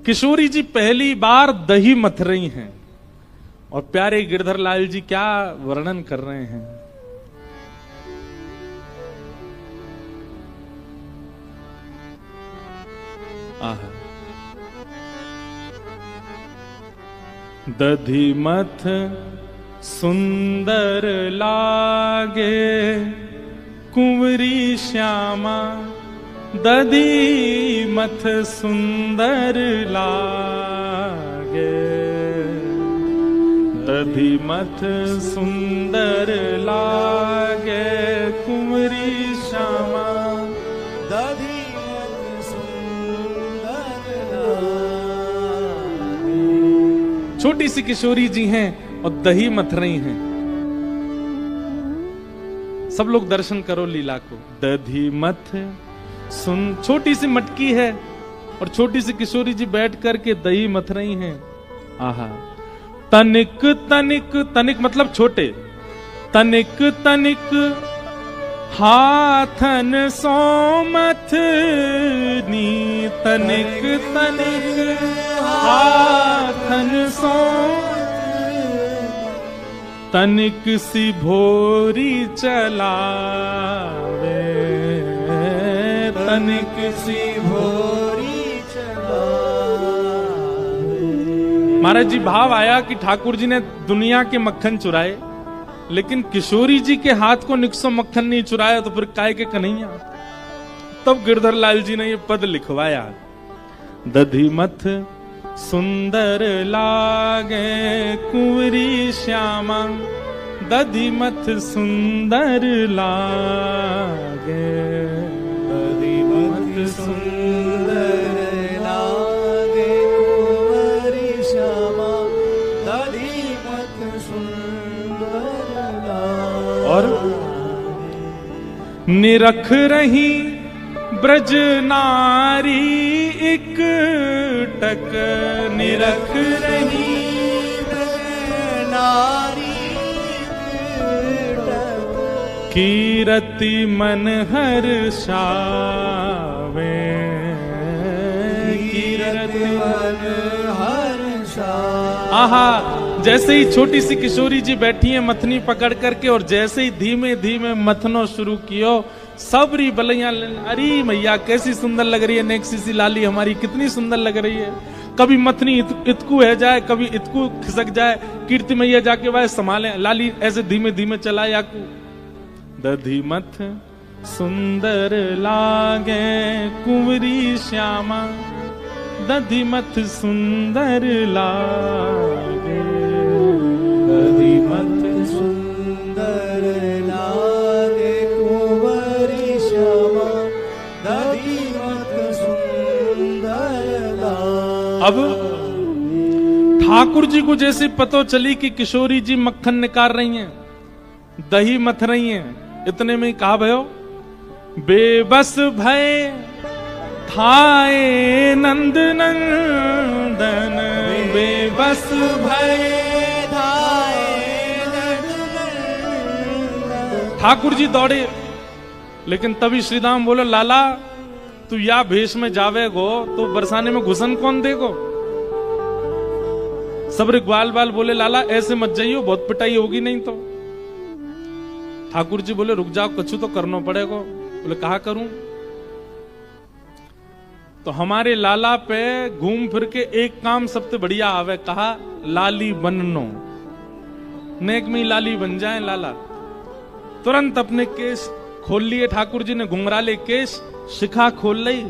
किशोरी जी पहली बार दही मथ रही हैं और प्यारे गिरधर लाल जी क्या वर्णन कर रहे हैं। आहा, दधी मथ सुंदर लागे कुंवरी श्यामा, दधी मथ सुंदर लागे, दधी मथ सुंदर लागे कुंवरी श्यामा, दधी मथ सुंदर लागे। छोटी सी किशोरी जी हैं और दही मथ रही हैं। सब लोग दर्शन करो लीला को। दधी मथ सुन, छोटी सी मटकी है और छोटी सी किशोरी जी बैठ करके दही मथ रही हैं। आहा, तनिक तनिक, तनिक मतलब छोटे, तनिक तनिक हाथन सो मथनी, तनिक तनिक हाथन सो, तनिक सी भोरी चलावे, तनिक सी भोरी चलावे। महाराज जी भाव आया कि ठाकुर जी ने दुनिया के मक्खन चुराए, लेकिन किशोरी जी के हाथ को निक्सो मक्खन नहीं चुराया, तो फिर काय के कन्हैया। तब गिरधर लाल जी ने ये पद लिखवाया, दधी मथ सुंदर लागे कुंवरी श्यामा, दधी मथ सुंदर लागे, दधी मथ सुंदर लागे कुंवरी श्यामा, दधी मथ सुंदर लागे। और निरख रही ब्रज नारी एक टक, निरख रही ब्रज नारी टक, कीरति मन हर्षावे, कीरति मन हर्षावे। आहा, जैसे ही छोटी सी किशोरी जी बैठी है मथनी पकड़ करके, और जैसे ही धीमे धीमे मथनो शुरू कियो, सबरी बलैया, अरे मैया कैसी सुंदर लग रही है नेक्सी सी लाली हमारी, कितनी सुंदर लग रही है। कभी मथनी इतकू है जाए, कभी इतकू खिसक जाए, कीर्ति मैया जाके वह संभाले, लाली ऐसे धीमे धीमे चला याकू। दधी मथ सुंदर लागे कुंवरी श्यामा, दधी मथ सुंदर लागे, दधी मथ सुंदर लागे कुंवरी श्यामा, दधी मथ सुंदर लागे। अब ठाकुर जी को जैसे पतो चली कि किशोरी जी मक्खन निकाल रही हैं, दही मथ रही हैं, इतने में कहा भयो, बेबस भय थाए नंद नंदन, बेबस भय थाए नंद नंदन। ठाकुर जी दौड़े, लेकिन तभी श्रीराम बोले, लाला तू या भेष में जावेगो तो बरसाने में घुसन कौन देगो। सबरे ग्वाल बाल बोले, लाला ऐसे मत जाइयो, बहुत पिटाई होगी नहीं तो। ठाकुर जी बोले, रुक जाओ, कछु तो करना पड़ेगा। बोले, कहा करूं? तो हमारे लाला पे घूम फिर के एक काम सबसे बढ़िया आवे, कहा लाली बननो, नेक में लाली बन जाए लाला। तुरंत अपने केस खोल लिए ठाकुर जी ने, घुंघराले केस, शिखा खोल ली,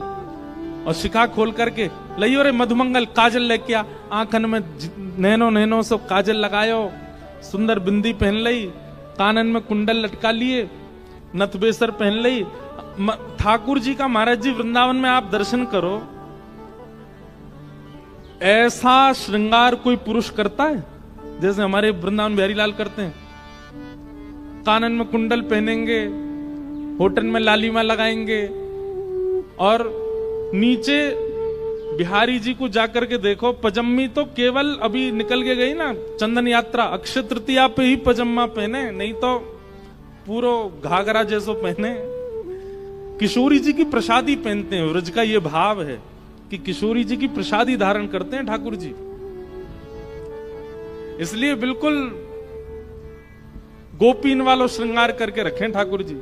और शिखा खोल करके लइयो रे मधुमंगल, काजल लेके आ, आंखन में नैनो नैनो सब काजल लगायो, सुंदर बिंदी पहन ली, कानन में कुंडल लटका लिए, नथबेसर पहन ली। ठाकुर जी का महाराज जी वृंदावन में आप दर्शन करो, ऐसा श्रृंगार कोई पुरुष करता है जैसे हमारे वृंदावन बिहारी लाल करते हैं। कानन में कुंडल पहनेंगे, होठन में लालिमा लगाएंगे, और नीचे बिहारी जी को जाकर के देखो, पजम्मी तो केवल अभी निकल के गई ना चंदन यात्रा, अक्षय तृतीया पे ही पजम्मा पहने, नहीं तो पूरो घाघरा जैसो पहने। किशोरी जी की प्रसादी पहनते हैं, व्रज का ये भाव है। कि किशोरी जी की प्रसादी धारण करते हैं ठाकुर जी। इसलिए बिल्कुल गोपीन वालों श्रृंगार करके रखें ठाकुर जी,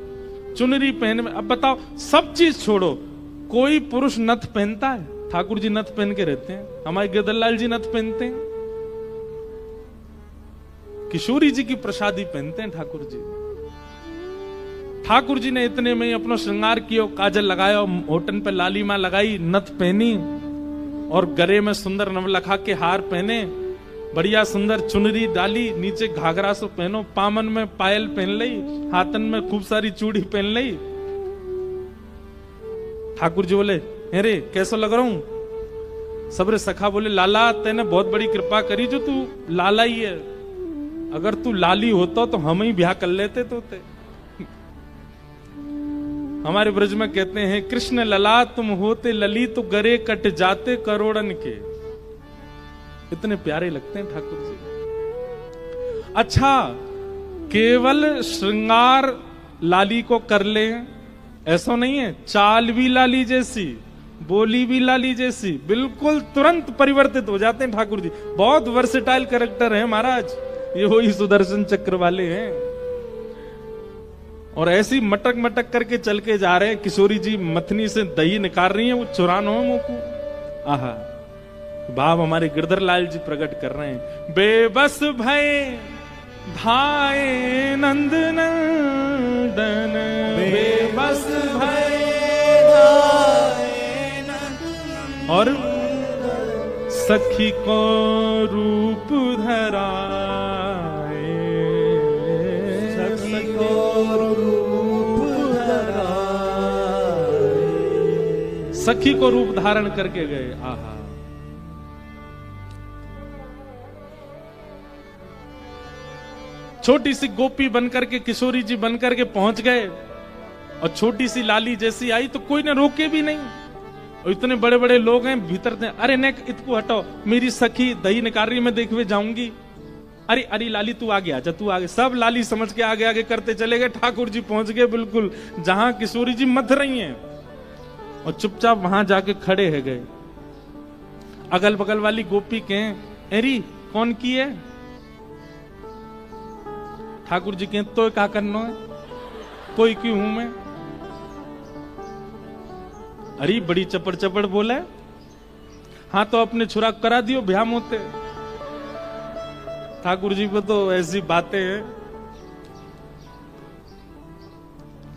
चुनरी पहन में। अब बताओ, सब चीज छोड़ो, कोई पुरुष नथ पहनता है? ठाकुर जी नथ पहन के रहते हैं, हमारे गिरधरलाल जी नथ पहनते हैं, किशोरी जी की प्रसादी पहनते हैं ठाकुर जी। ठाकुर जी ने इतने में ही अपना श्रृंगार किया, काजल लगाया, होठन पे लालिमा लगाई, नथ पहनी और गले में सुंदर नवलखा के हार पहने, बढ़िया सुंदर चुनरी डाली, नीचे घाघरा सो पहनो, पामन में पायल पहन लई, हाथन में खूब सारी चूड़ी पहन लई। ठाकुर जी बोले, अरे कैसा लग रहा हूं? सबरे सखा बोले, लाला तेने बहुत बड़ी कृपा करी जो तू लाला ही है, अगर तू लाली होता तो हम ही ब्याह कर लेते तो ते। हमारे ब्रज में कहते हैं, कृष्ण लला तुम होते लली तो गरे कट जाते करोड़न के। इतने प्यारे लगते हैं ठाकुर जी। अच्छा, केवल श्रृंगार लाली को कर ले ऐसा नहीं है, चाल भी लाली जैसी, बोली भी लाली जैसी, बिल्कुल तुरंत परिवर्तित हो जाते हैं ठाकुर जी। बहुत वर्सेटाइल कैरेक्टर है महाराज, ये वही सुदर्शन चक्र वाले हैं। और ऐसी मटक मटक करके चल के जा रहे हैं। किशोरी जी मथनी से दही निकाल रही हैं, वो चुरानो है मुंह को। आहा, भाव हमारे गिरधरलाल जी प्रकट कर रहे हैं। बेबस भय धाये नंद नंदन, बेबस भय धाये नंद, और सखी को रूप धराए, सखी को रूप धराए, सखी को रूप धारण करके गए। आहा, छोटी सी गोपी बनकर के किशोरी जी बनकर के पहुंच गए, और छोटी सी लाली जैसी आई तो कोई ने रोके भी नहीं। और इतने बड़े बड़े लोग हैं भीतर से, अरे नेक इतको हटाओ, मेरी सखी दही निकाल रही, मैं देखवे जाऊंगी। अरे अरे लाली तू आगे आजा, तू आगे। सब लाली समझ के आगे आगे करते चले गए। ठाकुर जी पहुंच गए बिल्कुल जहां किशोरी जी मथ रही हैं, और चुपचाप वहां जाके खड़े है गए। अगल बगल वाली गोपी कहें, अरे कौन की है? ठाकुर जी कहें, तो क्या करना है, कोई क्यों हूं मैं? अरे बड़ी चपड़ चपड़ बोले, हाँ तो अपने छुरा करा दियो, ब्याह होते। ठाकुर जी को तो ऐसी बातें हैं।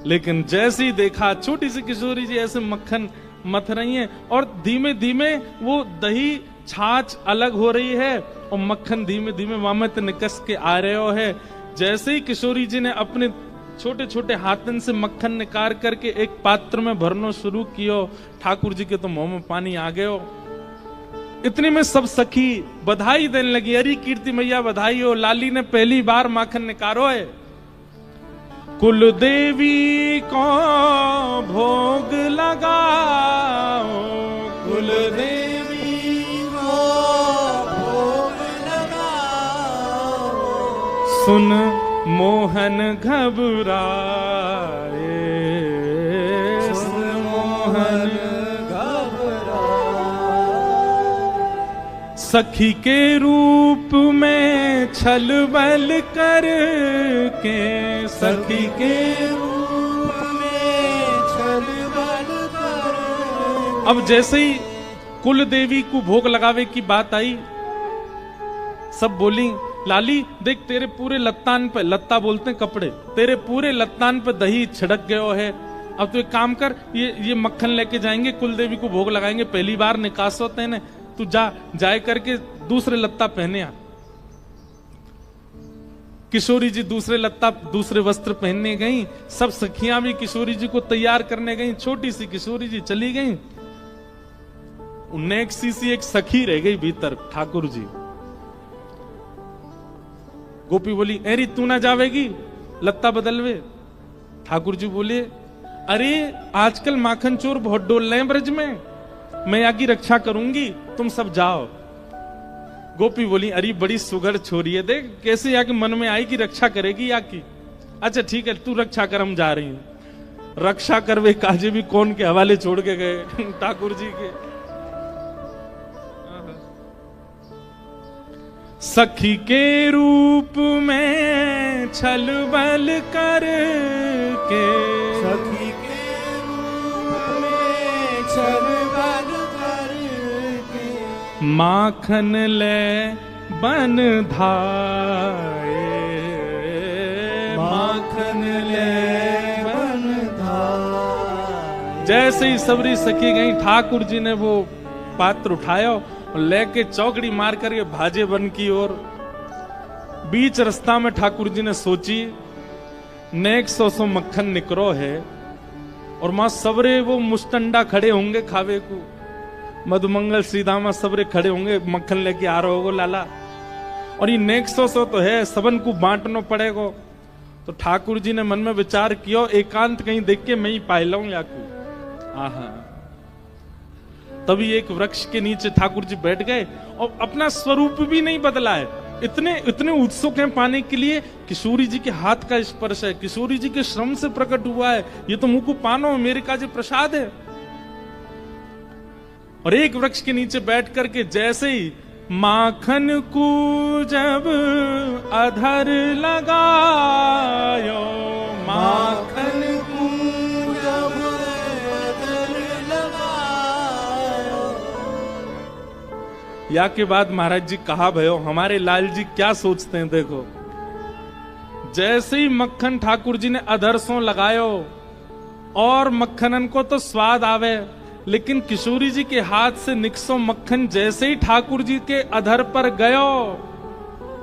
लेकिन जैसे ही देखा छोटी सी किशोरी जी ऐसे मक्खन मथ रही हैं, और धीमे धीमे वो दही छाछ अलग हो रही है, और मक्खन धीमे धीमे वामत निकस के आ रहे हो है। जैसे ही किशोरी जी ने अपने छोटे छोटे हाथन से मक्खन निकाल करके एक पात्र में भरना शुरू किया, ठाकुर जी के तो मुंह में पानी आ गयो। इतने में सब सखी बधाई देने लगी, अरे कीर्ति मैया बधाई हो, लाली ने पहली बार माखन निकालो है। कुल देवी को भोग लगाओ, कुल देवी को भोग लगाओ, सुन मोहन घबराए, सुन मोहन घबराए, सखी के रूप में छल बल करके, सखी के रूप में छल बल करके। अब जैसे ही कुल देवी को भोग लगावे की बात आई, सब बोली, लाली देख तेरे पूरे लत्तान पे, लत्ता बोलते हैं कपड़े, तेरे पूरे लत्तान पे दही छिड़क गयो है। अब तो एक काम कर, ये मक्खन लेके जाएंगे, कुलदेवी को भोग लगाएंगे, पहली बार निकास होते हैं, तू जाए करके दूसरे लत्ता पहने आ। किशोरी जी दूसरे लत्ता, दूसरे वस्त्र पहनने गई। सब सखियां भी किशोरी जी को तैयार करने गई। छोटी सी किशोरी जी चली गई, नेक्सी सी एक सखी रह गई भीतर, ठाकुर जी। गोपी बोली, अरे तू ना जावेगी, लत्ता बदलवे। ठाकुर जी बोले, अरे आजकल माखन चोर बहुत डोल रहे हैं ब्रज में, मैं आगे रक्षा करूंगी, तुम सब जाओ। गोपी बोली, अरे बड़ी सुगढ़ छोरी है, देख कैसे यहाँ के मन में आई कि रक्षा करेगी या की। अच्छा ठीक है, तू रक्षा कर, हम जा रही हूं। रक्षा करवे काजे भी कौन के हवाले छोड़ के गए, ठाकुर जी के। सखी के रूप में छल बल करके, सखी के रूप में छल बल करके, माखन ले बन धाए, माखन ले बन धाए। जैसे ही सबरी सखी गई, ठाकुर जी ने वो पात्र उठाया और लेके चौकड़ी मार करके भाजे बन की ओर। बीच रास्ता में ठाकुर जी ने सोची नेक सो मक्खन निकरो है, और मां सबरे वो मुस्टंडा खड़े होंगे खावे को, मधुमंगल श्रीदामा सबरे खड़े होंगे, मक्खन लेके आ रहे होगो लाला, और ये नेक सो तो है, सबन को बांटना पड़ेगा। तो ठाकुर जी ने मन में विचार किया, एकांत कहीं देख के मैं ही पाए लाऊं याकू। आहा, तभी एक वृक्ष के नीचे ठाकुर जी बैठ गए और अपना स्वरूप भी नहीं बदला है, इतने उत्सुक हैं पाने के लिए। किशोरी जी के हाथ का स्पर्श है, किशोरी जी के श्रम से प्रकट हुआ है, ये तो मुंह को पानो मेरे का जो प्रसाद है। और एक वृक्ष के नीचे बैठ करके जैसे ही माखन को जब अधर लगायो, माखन को जब अधर लगायो। या के बाद महाराज जी कहा भयो, हमारे लाल जी क्या सोचते हैं देखो। जैसे ही मक्खन ठाकुर जी ने अधर सो लगायो, और मक्खनन को तो स्वाद आवे, लेकिन किशोरी जी के हाथ से निकसो मक्खन जैसे ही ठाकुर जी के अधर पर गयो,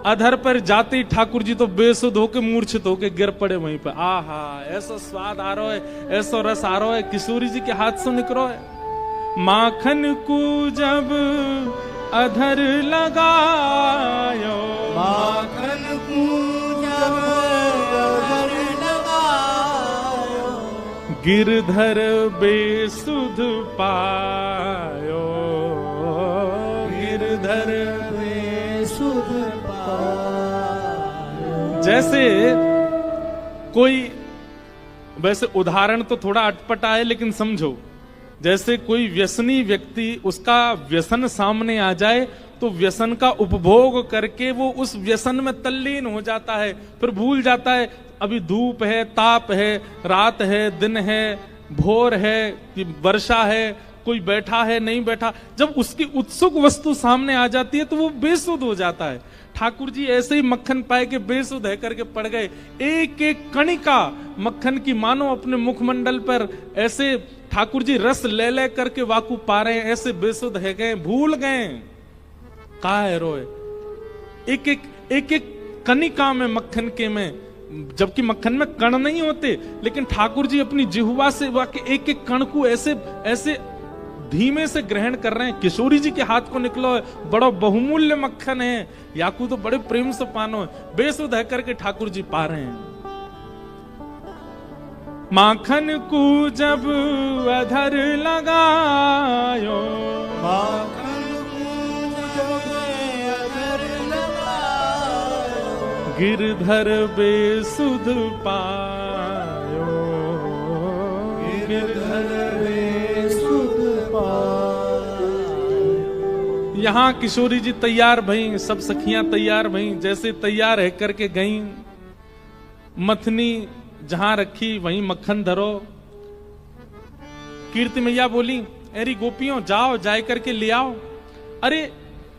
अधर पर जाते ही ठाकुर जी तो बेसुध होके मूर्छित होके गिर पड़े वहीं पर। आहा, ऐसा स्वाद आ रहा है, ऐसा रस आ रहा है, किशोरी जी के हाथ से निकलो है। माखन को जब अधर लगायो, माखन को जब अधर लगायो, गिरधर बेसुध पायो, गिरधर बेसुध पायो। जैसे कोई, वैसे उदाहरण तो थोड़ा अटपटा है लेकिन समझो, जैसे कोई व्यसनी व्यक्ति, उसका व्यसन सामने आ जाए तो व्यसन का उपभोग करके वो उस व्यसन में तल्लीन हो जाता है, फिर भूल जाता है अभी धूप है, ताप है, रात है, दिन है, भोर है, वर्षा है, कोई बैठा है नहीं बैठा। जब उसकी उत्सुक वस्तु सामने आ जाती है तो वो बेसुध हो जाता है। ठाकुर जी ऐसे ही मक्खन पाए के बेसुध है करके पड़ गए। एक एक कणिका मक्खन की मानो अपने मुखमंडल पर ऐसे ठाकुर जी रस ले ले करके वाकू पा रहे हैं, ऐसे बेसुध है गए, भूल गए का है रोए। एक एक कणिका में मक्खन के में, जबकि मक्खन में कण नहीं होते, लेकिन ठाकुर जी अपनी जिह्वा से वाके एक एक कण को ऐसे ऐसे धीमे से ग्रहण कर रहे हैं। किशोरी जी के हाथ को निकलो है, बड़ा बहुमूल्य मक्खन है, याकू तो बड़े प्रेम से पानो है, बेसुध है करके ठाकुर जी पा रहे हैं। माखन को जब अधर लगायो, माखन को जब अधर लगायो, गिरधर बेसुध पायो, गिरधर बेसुध पायो। यहाँ किशोरी जी तैयार भई, सब सखियां तैयार भई। जैसे तैयार है करके गई, मथनी जहां रखी वहीं मक्खन धरो। कीर्ति मैया बोली, अरे गोपियों जाओ, जाए करके ले आओ। अरे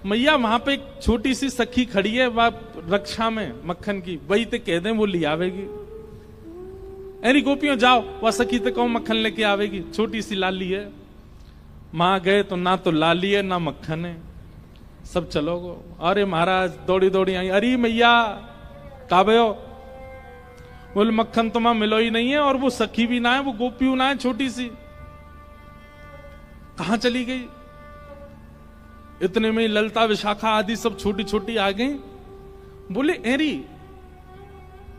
मैया वहां पे एक छोटी सी सखी खड़ी है वह रक्षा में मक्खन की, वही ते कह दें वो ले आवेगी। अरे गोपियों जाओ, वह सखी ते कहो मक्खन लेके आवेगी, छोटी सी लाली है। मां गए तो ना तो लाली है ना मक्खन है, सब चलो गो। अरे महाराज दौड़ी दौड़ी आई, अरे मैया काबे बोले मक्खन तो मां मिलो ही नहीं है, और वो सखी भी ना है, वो गोपी ना है छोटी सी, कहां चली गई। इतने में ललता विशाखा आदि सब छोटी छोटी आ गई। बोले एरी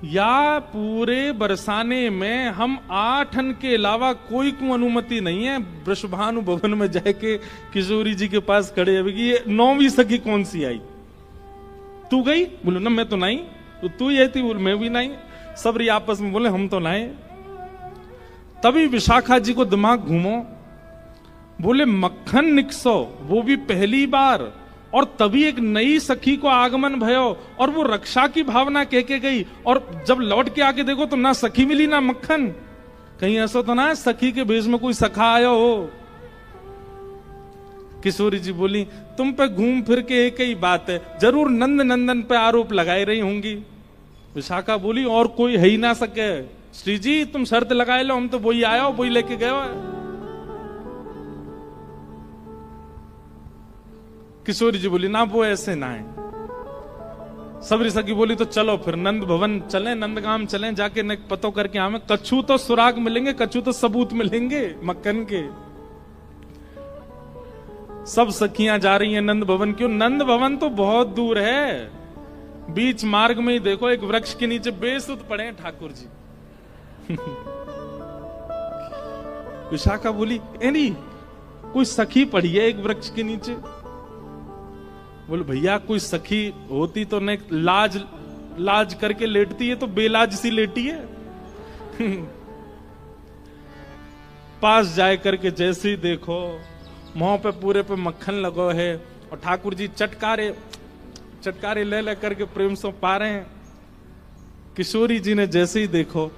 या पूरे बरसाने में हम 8 के अलावा कोई को अनुमति नहीं है वृषभानु भवन में जाके किशोरी जी के पास खड़े हैं। ये 9वीं सखी कौन सी आई, तू गई? बोलो ना मैं तो नहीं, तो तू ही आई थी? बोल मैं भी नहीं। सब री आपस में बोले हम तो लाए। तभी विशाखा जी को दिमाग घूमो, बोले मक्खन निकसो, वो भी पहली बार, और तभी एक नई सखी को आगमन भयो और वो रक्षा की भावना कह के गई, और जब लौट के आके देखो तो ना सखी मिली ना मक्खन। कहीं ऐसा तो ना सखी के भेष में कोई सखा आया हो। किशोरी जी बोली, तुम पे घूम फिर के एक ही बात है, जरूर नंद नंदन पे आरोप लगाए रही होंगी। विशाखा बोली, और कोई है ही ना सके। श्री जी तुम शर्त लगाए लो, हम तो वही आया वही लेके गए। किशोरी जी बोली, ना वो ऐसे ना है। सबरी सखी बोली, तो चलो फिर नंद भवन चलें, नंदगाम चलें, जाके न पतो करके हमें कच्छू तो सुराग मिलेंगे, कच्छू तो सबूत मिलेंगे मक्खन के। सब सखियां जा रही हैं नंद भवन। क्यों? नंद भवन तो बहुत दूर है, बीच मार्ग में ही देखो एक वृक्ष के नीचे बेसुध पड़े हैं ठाकुर जी। विशाखा बोली, एनी कोई सखी पड़ी है एक वृक्ष के नीचे? बोले, भैया कोई सखी होती तो न लाज लाज करके लेटती है, तो बेलाज सी लेटी है। पास जाए करके जैसे ही देखो मुंह पे पूरे पे मक्खन लगो है, और ठाकुर जी चटकारे ले ले करके प्रेम से पा रहे हैं। किशोरी जी ने जैसे ही देखो,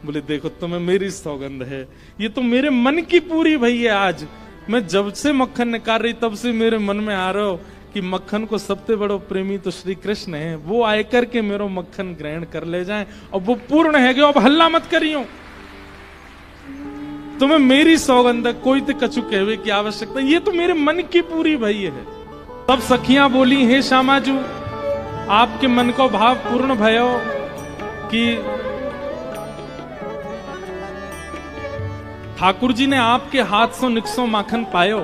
बोले, देखो तुम्हें मेरी सौगंध है, ये तो मेरे मन की पूरी भई है। आज मैं जब से मक्खन निकाल रही तब से मेरे मन में आ रहा हो कि मक्खन को सबसे बड़ो प्रेमी तो श्री कृष्ण है, वो आए करके मेरो मक्खन ग्रहण कर ले जाएं, और वो पूर्ण है गयो। अब हल्ला मत करियो, तुम्हें मेरी सौगंध है, कोई तो कछु कहवे की आवश्यकता, ये तो मेरे मन की पूरी भई है। तब सखियां बोली, हे श्यामाजू आपके मन को भाव पूर्ण भयो कि ठाकुर जी ने आपके हाथ से निक्सो माखन पायो,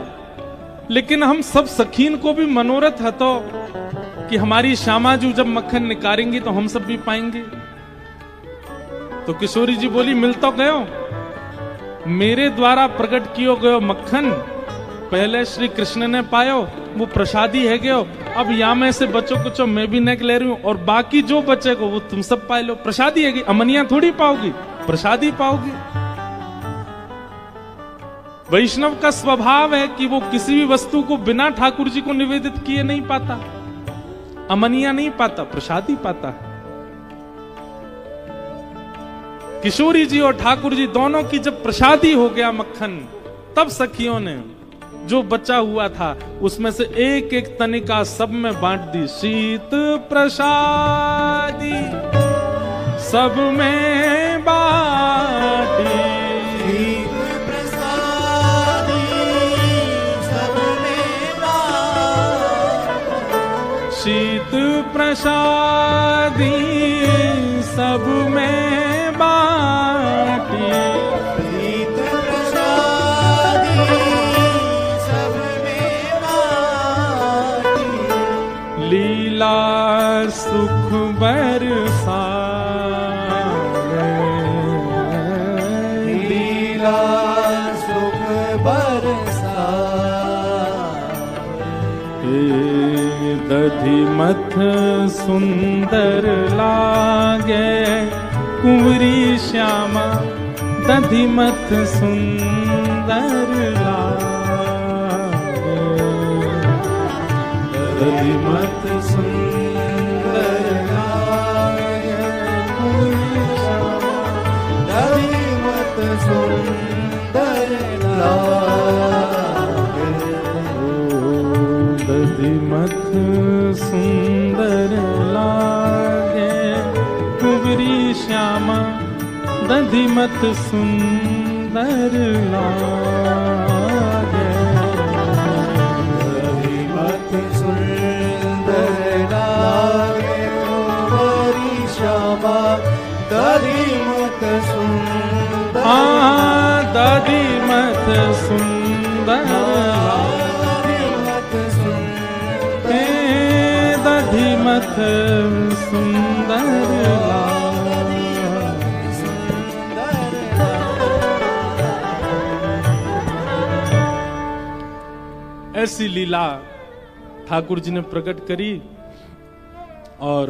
लेकिन हम सब सखीन को भी मनोरथ है तो कि हमारी श्यामाजू जब मक्खन निकालेंगी तो हम सब भी पाएंगे। तो किशोरी जी बोली, मिल तो गयो, मेरे द्वारा प्रकट कियो गयो मक्खन पहले श्री कृष्ण ने पायो, वो प्रसादी है गयो। अब या में से बचो कुछ मैं भी नेक ले रही हूं, और बाकी जो बचेगा वो तुम सब पाए लो। प्रसादी है, अमनिया थोड़ी पाओगी, प्रसादी पाओगी। वैष्णव का स्वभाव है कि वो किसी भी वस्तु को बिना ठाकुर जी को निवेदित किए नहीं पाता, अमनिया नहीं पाता, प्रसादी पाता। किशोरी जी और ठाकुर जी दोनों की जब प्रसादी हो गया मक्खन, तब सखियों ने जो बचा हुआ था उसमें से एक एक तनिका सब में बांट दी। शीत प्रसादी सब में बांटी, शीत प्रसादी सब में बाटी, शीत प्रसादी सब में बाटी, लीला सुख बरसा, लीला सुख बरसा, दधिमथ सुंदर लागे कुंवरी श्यामा, दधिमथ सुंदर लागे, दधिमथ सुंदर लागे कुंवरी श्यामा, दधिमथ सुंदर लागे, दधिमथ सुंदर लागे कुंवरी श्यामा, दधिमथ सुंदर लागे, दधिमथ सुंदर लागे कुंवरी श्यामा, दधिमथ सुंदर, दधिमथ सुंदर दधिमथ सुंदर ऐसी लीला ठाकुर जी ने प्रकट करी, और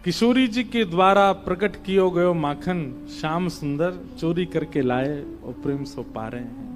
किशोरी जी के द्वारा प्रकट कियो गयो माखन श्याम सुंदर चोरी करके लाए और प्रेम सो पा रहे हैं।